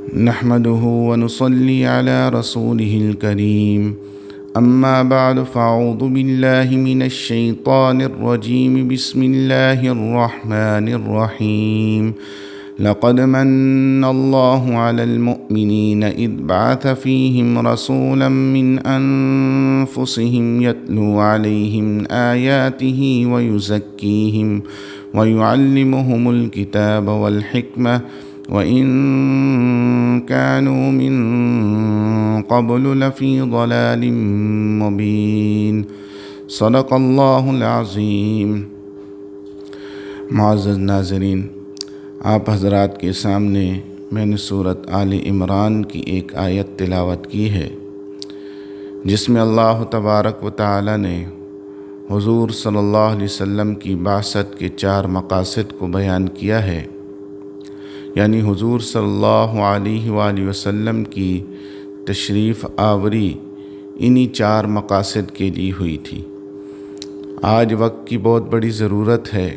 نحمده ونصلي على رسوله الكريم أما بعد فأعوذ بالله من الشيطان الرجيم بسم الله الرحمن الرحيم لقد من الله على المؤمنين إذ بعث فيهم رسولا من أنفسهم يتلو عليهم آياته ويزكيهم ويعلمهم الكتاب والحكمة وَإِن كَانُوا مِن قَبْلُ لَفِي ضَلَالٍ مُبِينٍ صدق اللہ العظیم۔ معزز ناظرین، آپ حضرات کے سامنے میں نے سورۃ آل عمران کی ایک آیت تلاوت کی ہے، جس میں اللہ تبارک و تعالی نے حضور صلی اللہ علیہ وسلم کی بعثت کے 4 مقاصد کو بیان کیا ہے، یعنی حضور صلی اللہ علیہ وآلہ وسلم کی تشریف آوری انہی 4 مقاصد کے لیے ہوئی تھی۔ آج وقت کی بہت بڑی ضرورت ہے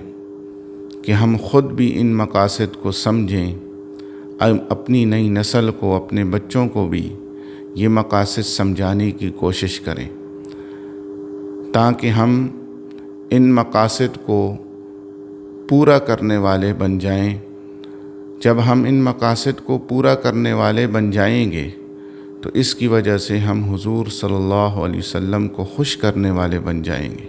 کہ ہم خود بھی ان مقاصد کو سمجھیں، اپنی نئی نسل کو، اپنے بچوں کو بھی یہ مقاصد سمجھانے کی کوشش کریں، تاکہ ہم ان مقاصد کو پورا کرنے والے بن جائیں۔ جب ہم ان مقاصد کو پورا کرنے والے بن جائیں گے تو اس کی وجہ سے ہم حضور صلی اللہ علیہ وسلم کو خوش کرنے والے بن جائیں گے،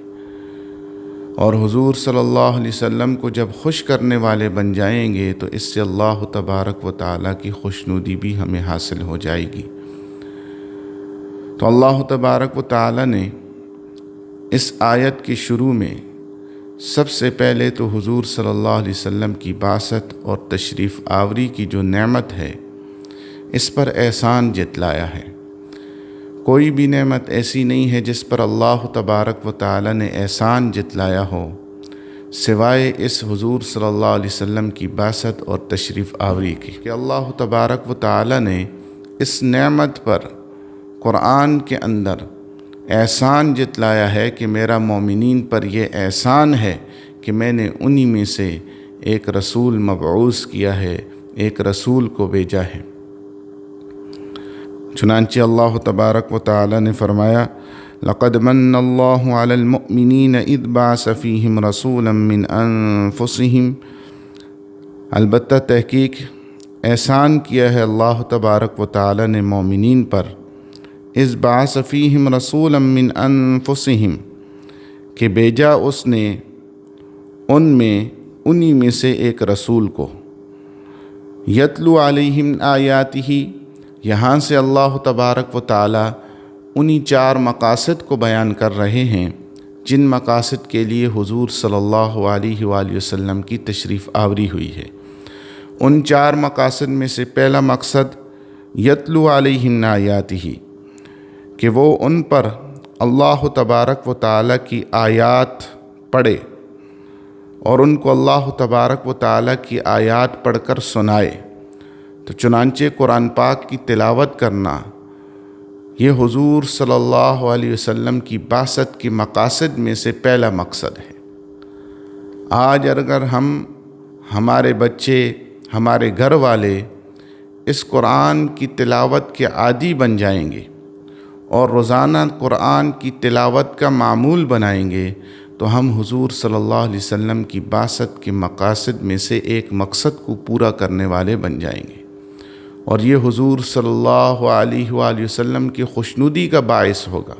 اور حضور صلی اللہ علیہ وسلم کو جب خوش کرنے والے بن جائیں گے تو اس سے اللہ تبارک و تعالیٰ کی خوشنودی بھی ہمیں حاصل ہو جائے گی۔ تو اللہ تبارک و تعالیٰ نے اس آیت کے شروع میں سب سے پہلے تو حضور صلی اللہ علیہ وسلم کی بعثت اور تشریف آوری کی جو نعمت ہے، اس پر احسان جتلایا ہے۔ کوئی بھی نعمت ایسی نہیں ہے جس پر اللہ تبارک و تعالی نے احسان جتلایا ہو، سوائے اس حضور صلی اللہ علیہ وسلم کی بعثت اور تشریف آوری کی، کہ اللہ تبارک و تعالی نے اس نعمت پر قرآن کے اندر احسان جتلایا ہے کہ میرا مومنین پر یہ احسان ہے کہ میں نے انہی میں سے ایک رسول مبعوث کیا ہے، ایک رسول کو بھیجا ہے۔ چنانچہ اللہ تبارک و تعالی نے فرمایا لَقَدْ مَنَّ اللَّهُ عَلَى الْمُؤْمِنِينَ إِذْ بَعَثَ فِيهِمْ رَسُولًا مِّنْ أَنفُسِهِمْ، البتہ تحقیق احسان کیا ہے اللہ تبارک و تعالی نے مومنین پر، اذ بعث فیہم رسولا من انفسہم، کہ بھیجا اس نے ان میں انہی میں سے ایک رسول کو، یتلو علیہم آیاتہ، یہاں سے اللہ تبارک و تعالی انہی 4 مقاصد کو بیان کر رہے ہیں جن مقاصد کے لیے حضور صلی اللہ علیہ وآلہ وسلم کی تشریف آوری ہوئی ہے۔ ان 4 مقاصد میں سے پہلا مقصد یتلو علیہم آیاتہ، کہ وہ ان پر اللہ تبارک و تعالیٰ کی آیات پڑھے اور ان کو اللہ تبارک و تعالیٰ کی آیات پڑھ کر سنائے۔ تو چنانچہ قرآن پاک کی تلاوت کرنا یہ حضور صلی اللہ علیہ وسلم کی بعثت کے مقاصد میں سے پہلا مقصد ہے۔ آج اگر ہمارے بچے، ہمارے گھر والے اس قرآن کی تلاوت کے عادی بن جائیں گے اور روزانہ قرآن کی تلاوت کا معمول بنائیں گے تو ہم حضور صلی اللہ علیہ وسلم کی بعثت کے مقاصد میں سے ایک مقصد کو پورا کرنے والے بن جائیں گے، اور یہ حضور صلی اللہ علیہ وآلہ وسلم کی خوشنودی کا باعث ہوگا،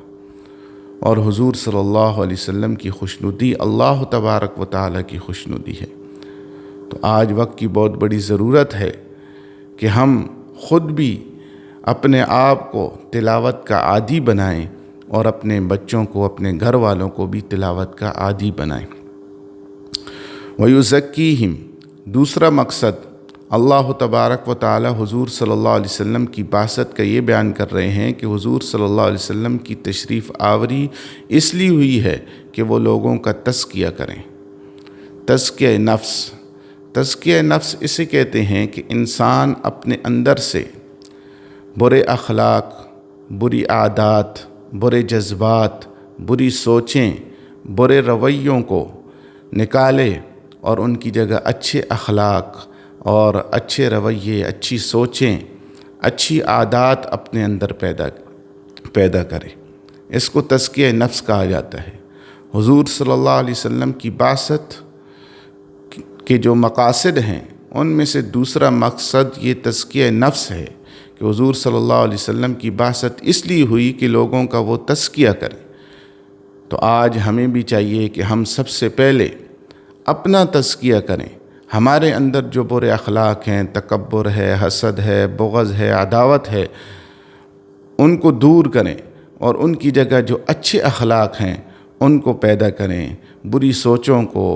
اور حضور صلی اللہ علیہ وسلم کی خوشنودی اللہ تبارک و تعالیٰ کی خوشنودی ہے۔ تو آج وقت کی بہت بڑی ضرورت ہے کہ ہم خود بھی اپنے آپ کو تلاوت کا عادی بنائیں اور اپنے بچوں کو، اپنے گھر والوں کو بھی تلاوت کا عادی بنائیں۔ وَيُزَكِّيهِمْ، دوسرا مقصد اللہ تبارک و تعالی حضور صلی اللہ علیہ وسلم کی بعثت کا یہ بیان کر رہے ہیں کہ حضور صلی اللہ علیہ وسلم کی تشریف آوری اس لیے ہوئی ہے کہ وہ لوگوں کا تزکیہ کریں۔ تزکیہ نفس، تزکیہ نفس اسے کہتے ہیں کہ انسان اپنے اندر سے برے اخلاق، بری عادات، برے جذبات، بری سوچیں، برے رویوں کو نکالے اور ان کی جگہ اچھے اخلاق اور اچھے رویے، اچھی سوچیں اچھی عادات اپنے اندر پیدا کرے۔ اس کو تزکیہ نفس کہا جاتا ہے۔ حضور صلی اللہ علیہ وسلم کی بعثت کے جو مقاصد ہیں ان میں سے دوسرا مقصد یہ تزکیہ نفس ہے کہ حضور صلی اللہ علیہ وسلم کی بعثت اس لیے ہوئی کہ لوگوں کا وہ تزکیہ کریں۔ تو آج ہمیں بھی چاہیے کہ ہم سب سے پہلے اپنا تزکیہ کریں۔ ہمارے اندر جو برے اخلاق ہیں، تکبر ہے، حسد ہے، بغض ہے، عداوت ہے، ان کو دور کریں اور ان کی جگہ جو اچھے اخلاق ہیں ان کو پیدا کریں۔ بری سوچوں کو،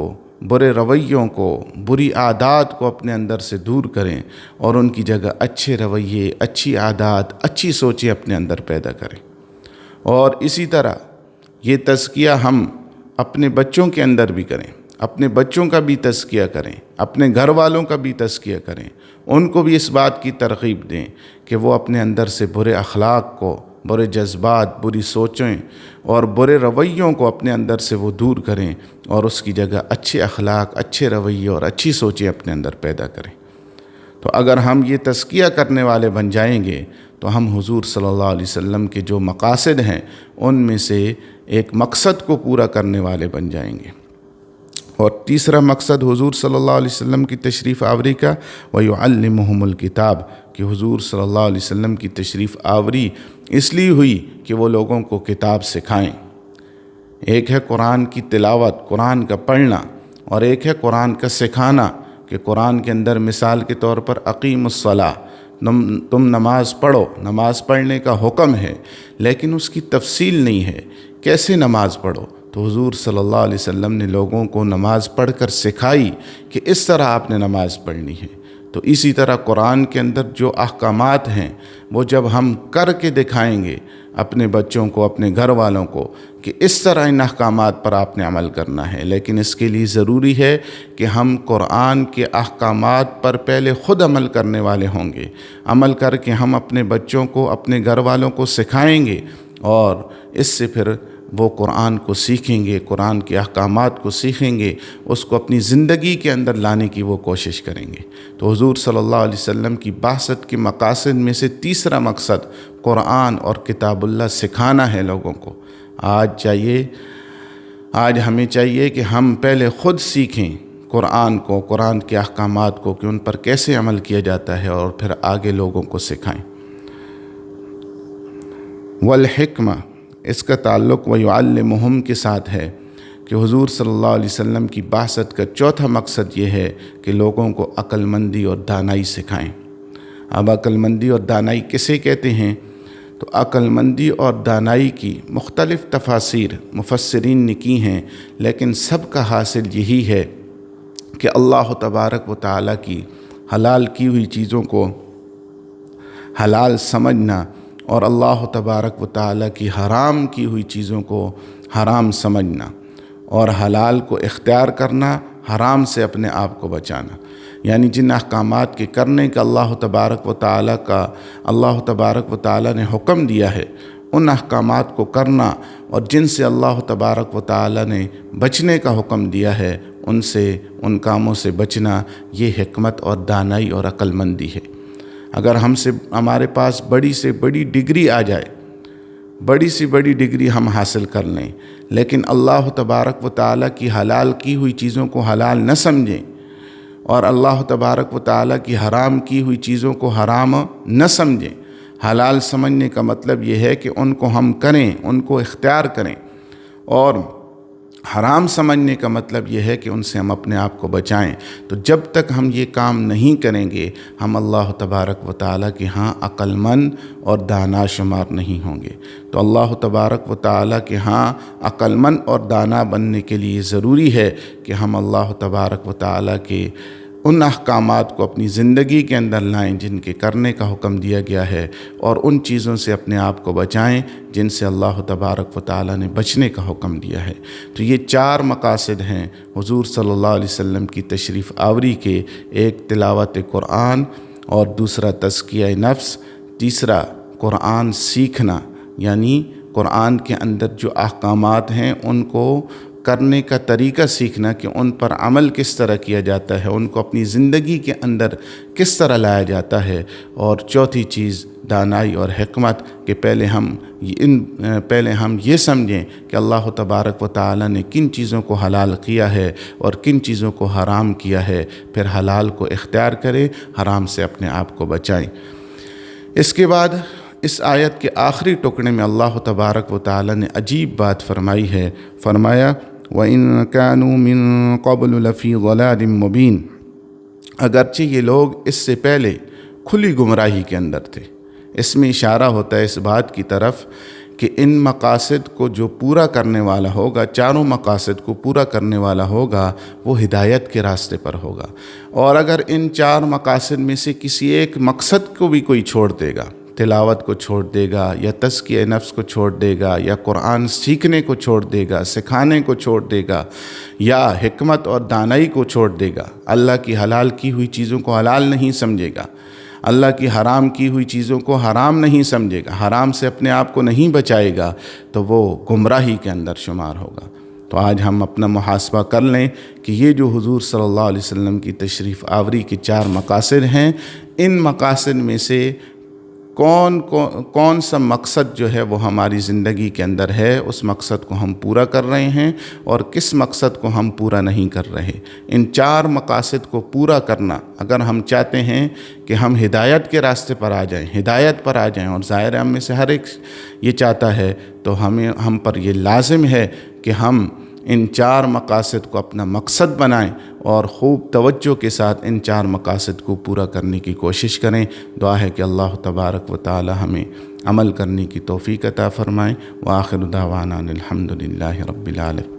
برے رویوں کو، بری عادات کو اپنے اندر سے دور کریں اور ان کی جگہ اچھے رویے، اچھی عادات، اچھی سوچیں اپنے اندر پیدا کریں۔ اور اسی طرح یہ تزکیہ ہم اپنے بچوں کے اندر بھی کریں، اپنے بچوں کا بھی تزکیہ کریں، اپنے گھر والوں کا بھی تزکیہ کریں، ان کو بھی اس بات کی ترغیب دیں کہ وہ اپنے اندر سے برے اخلاق کو، برے جذبات، بری سوچیں اور برے رویوں کو اپنے اندر سے وہ دور کریں اور اس کی جگہ اچھے اخلاق، اچھے رویے اور اچھی سوچیں اپنے اندر پیدا کریں۔ تو اگر ہم یہ تزکیہ کرنے والے بن جائیں گے تو ہم حضور صلی اللہ علیہ وسلم کے جو مقاصد ہیں ان میں سے ایک مقصد کو پورا کرنے والے بن جائیں گے۔ اور تیسرا مقصد حضور صلی اللہ علیہ وسلم کی تشریف آوری کا وَيُعَلِّمُهُمُ الْكِتَابَ، کہ حضور صلی اللہ علیہ وسلم کی تشریف آوری اس لیے ہوئی کہ وہ لوگوں کو کتاب سکھائیں۔ ایک ہے قرآن کی تلاوت، قرآن کا پڑھنا، اور ایک ہے قرآن کا سکھانا کہ قرآن کے اندر مثال کے طور پر اقیم الصلاۃ، تم نماز پڑھو، نماز پڑھنے کا حکم ہے، لیکن اس کی تفصیل نہیں ہے کیسے نماز پڑھو۔ تو حضور صلی اللہ علیہ وسلم نے لوگوں کو نماز پڑھ کر سکھائی کہ اس طرح آپ نے نماز پڑھنی ہے۔ تو اسی طرح قرآن کے اندر جو احکامات ہیں وہ جب ہم کر کے دکھائیں گے اپنے بچوں کو، اپنے گھر والوں کو کہ اس طرح ان احکامات پر آپ نے عمل کرنا ہے، لیکن اس کے لیے ضروری ہے کہ ہم قرآن کے احکامات پر پہلے خود عمل کرنے والے ہوں گے، عمل کر کے ہم اپنے بچوں کو، اپنے گھر والوں کو سکھائیں گے اور اس سے پھر وہ قرآن کو سیکھیں گے، قرآن کے احکامات کو سیکھیں گے، اس کو اپنی زندگی کے اندر لانے کی وہ کوشش کریں گے۔ تو حضور صلی اللہ علیہ وسلم کی بعثت کے مقاصد میں سے تیسرا مقصد قرآن اور کتاب اللہ سکھانا ہے لوگوں کو۔ آج ہمیں چاہیے کہ ہم پہلے خود سیکھیں قرآن کو، قرآن کے احکامات کو کہ ان پر کیسے عمل کیا جاتا ہے، اور پھر آگے لوگوں کو سکھائیں۔ والحکمہ، اس کا تعلق وَيُعَلِّمُهُمْ کے ساتھ ہے کہ حضور صلی اللہ علیہ وسلم کی بعثت کا چوتھا مقصد یہ ہے کہ لوگوں کو عقل مندی اور دانائی سکھائیں۔ اب عقل مندی اور دانائی کسے کہتے ہیں؟ تو عقل مندی اور دانائی کی مختلف تفاسیر مفسرین نے کی ہیں، لیکن سب کا حاصل یہی ہے کہ اللہ تبارک و تعالیٰ کی حلال کی ہوئی چیزوں کو حلال سمجھنا اور اللہ تبارک و تعالیٰ کی حرام کی ہوئی چیزوں کو حرام سمجھنا، اور حلال کو اختیار کرنا، حرام سے اپنے آپ کو بچانا۔ یعنی جن احکامات کے کرنے کا اللہ تبارک و تعالیٰ نے حکم دیا ہے ان احکامات کو کرنا، اور جن سے اللہ تبارک و تعالیٰ نے بچنے کا حکم دیا ہے ان کاموں سے بچنا، یہ حکمت اور دانائی اور عقل مندی ہے۔ اگر ہمارے پاس بڑی سے بڑی ڈگری آ جائے، بڑی سے بڑی ڈگری ہم حاصل کر لیں، لیکن اللہ تبارک و تعالیٰ کی حلال کی ہوئی چیزوں کو حلال نہ سمجھیں اور اللہ تبارک و تعالیٰ کی حرام کی ہوئی چیزوں کو حرام نہ سمجھیں۔ حلال سمجھنے کا مطلب یہ ہے کہ ان کو ہم کریں، ان کو اختیار کریں، اور حرام سمجھنے کا مطلب یہ ہے کہ ان سے ہم اپنے آپ کو بچائیں۔ تو جب تک ہم یہ کام نہیں کریں گے ہم اللہ تبارک و تعالیٰ کے ہاں عقل مند اور دانا شمار نہیں ہوں گے۔ تو اللہ تبارک و تعالیٰ کے ہاں عقل مند اور دانا بننے کے لیے ضروری ہے کہ ہم اللہ تبارک و تعالیٰ کے ان احکامات کو اپنی زندگی کے اندر لائیں جن کے کرنے کا حکم دیا گیا ہے، اور ان چیزوں سے اپنے آپ کو بچائیں جن سے اللہ تبارک و تعالیٰ نے بچنے کا حکم دیا ہے۔ تو یہ چار مقاصد ہیں حضور صلی اللہ علیہ وسلم کی تشریف آوری کے، ایک تلاوت قرآن، اور دوسرا تزکیہ نفس، تیسرا قرآن سیکھنا، یعنی قرآن کے اندر جو احکامات ہیں ان کو کرنے کا طریقہ سیکھنا کہ ان پر عمل کس طرح کیا جاتا ہے، ان کو اپنی زندگی کے اندر کس طرح لایا جاتا ہے۔ اور چوتھی چیز دانائی اور حکمت کہ پہلے ہم یہ سمجھیں کہ اللہ تبارک و تعالی نے کن چیزوں کو حلال کیا ہے اور کن چیزوں کو حرام کیا ہے، پھر حلال کو اختیار کریں، حرام سے اپنے آپ کو بچائیں۔ اس کے بعد اس آیت کے آخری ٹکڑے میں اللہ تبارک و تعالی نے عجیب بات فرمائی ہے، فرمایا وَإِن كَانُوا مِن قَبْلُ لَفِي ضَلَالٍ مُبِينٍ، اگرچہ یہ لوگ اس سے پہلے کھلی گمراہی کے اندر تھے۔ اس میں اشارہ ہوتا ہے اس بات کی طرف کہ ان مقاصد کو جو پورا کرنے والا ہوگا، چاروں مقاصد کو پورا کرنے والا ہوگا، وہ ہدایت کے راستے پر ہوگا۔ اور اگر ان چار مقاصد میں سے کسی ایک مقصد کو بھی کوئی چھوڑ دے گا، تلاوت کو چھوڑ دے گا یا تزکیہ نفس کو چھوڑ دے گا یا قرآن سیکھنے کو چھوڑ دے گا، سکھانے کو چھوڑ دے گا یا حکمت اور دانائی کو چھوڑ دے گا، اللہ کی حلال کی ہوئی چیزوں کو حلال نہیں سمجھے گا، اللہ کی حرام کی ہوئی چیزوں کو حرام نہیں سمجھے گا، حرام سے اپنے آپ کو نہیں بچائے گا، تو وہ گمراہی کے اندر شمار ہوگا۔ تو آج ہم اپنا محاسبہ کر لیں کہ یہ جو حضور صلی اللہ علیہ وسلم کی تشریف آوری کے 4 مقاصد ہیں، ان مقاصد میں سے کون سا مقصد جو ہے وہ ہماری زندگی کے اندر ہے، اس مقصد کو ہم پورا کر رہے ہیں اور کس مقصد کو ہم پورا نہیں کر رہے۔ ان 4 مقاصد کو پورا کرنا اگر ہم چاہتے ہیں کہ ہم ہدایت کے راستے پر آ جائیں، ہدایت پر آ جائیں، اور ظاہر ہم میں سے ہر ایک یہ چاہتا ہے، تو ہم پر یہ لازم ہے کہ ہم ان 4 مقاصد کو اپنا مقصد بنائیں اور خوب توجہ کے ساتھ ان 4 مقاصد کو پورا کرنے کی کوشش کریں۔ دعا ہے کہ اللہ تبارک و تعالی ہمیں عمل کرنے کی توفیق عطا فرمائیں۔ وآخر دعوانا الحمد للہ رب العالمین۔